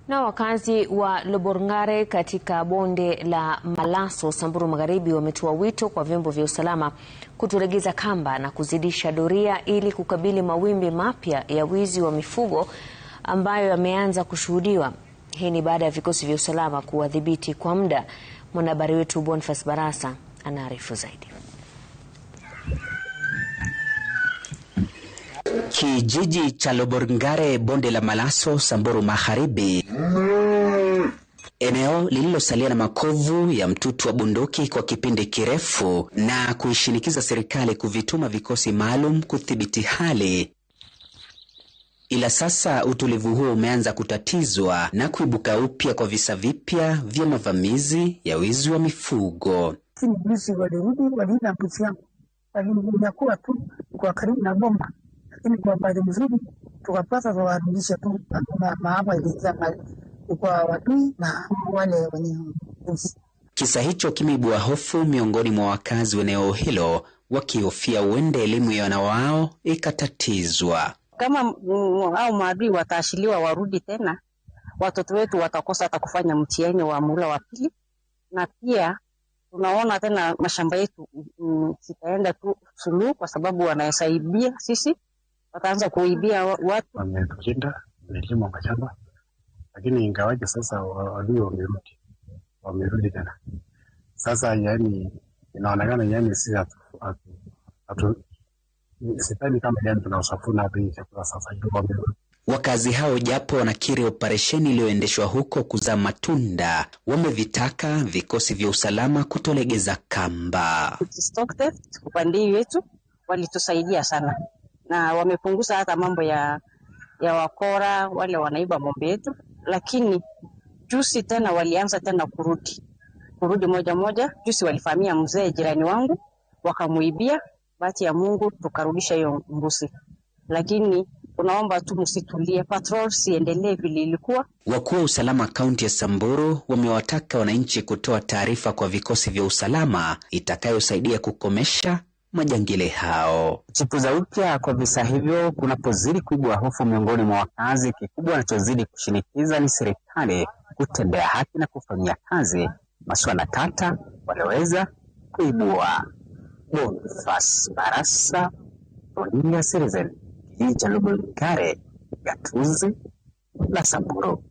Na wakazi wa Loborngare katika bonde la Malaso, Samburu Magharibi wametoa wito kwa vyombo vya usalama kutolegeza kamba na kuzidisha doria ili kukabili mawimbi mapya ya wizi wa mifugo ambayo yameanza kushuhudiwa. Hii ni baada ya vikosi vya usalama kuwadhibiti kwa muda. Mwanahabari wetu Boniface Barasa anaarifu zaidi. Kijiji cha Loborngare, bonde la Malaso, Samburu Magharibi, eneo lililosalia na makovu ya mtutu wa bunduki kwa kipindi kirefu na kuishinikiza serikali kuvituma vikosi maalum kudhibiti hali. Ila sasa utulivu huo umeanza kutatizwa na kuibuka upya kwa visa vipya vya mavamizi ya wizi wa mifugo. Wizi walirudi, waliiba mbuzi yangu, walikuwa tu kwa karibu na bomba, lakini kwa bahati nzuri tukapata kuwarudisha tu. Maafa ilianza kwa watu na wale wenye mbuzi. Kisa hicho kimeibua hofu miongoni mwa wakazi wa eneo hilo, wakihofia huenda elimu ya wana wao ikatatizwa. Kama au maadui wataashiliwa warudi tena, watoto wetu watakosa hata kufanya mtihani wa muhula wa pili, na pia tunaona tena mashamba yetu sitaenda tu suluhu kwa sababu wanasaidia sisi, wataanza kuibia watu. Wametushinda nilimo mashamba, lakini ingawaje sasa walio wamerudi tena. Sasa yani inaonekana yani sisi sitani kama yani tunasafuna bei chakula sasa hivi. Wakazi hao japo wanakiri operesheni iliyoendeshwa huko kuzaa matunda, wamevitaka vikosi vya usalama kutolegeza kamba. Stock theft upande wetu walitusaidia sana na wamepunguza hata mambo ya wakora wale wanaiba ng'ombe yetu, lakini juzi tena walianza tena kurudi moja. Juzi walifamia mzee jirani wangu wakamuibia, bahati ya Mungu tukarudisha hiyo mbuzi, lakini tunaomba tu msitulie, patrol siendelee vile ilikuwa. Wakuu wa usalama kaunti ya Samburu wamewataka wananchi kutoa taarifa kwa vikosi vya usalama itakayosaidia kukomesha majangili hao. Chipuza upya kwa visa hivyo kunapozidi kuibua hofu miongoni mwa wakazi, kikubwa wanachozidi kushinikiza ni serikali kutendea haki na kufanyia kazi masuala tata waleweza kuibua. Boniface Barasa, Runinga Citizen, kijiji cha Loborngare, gatuzi la Samburu.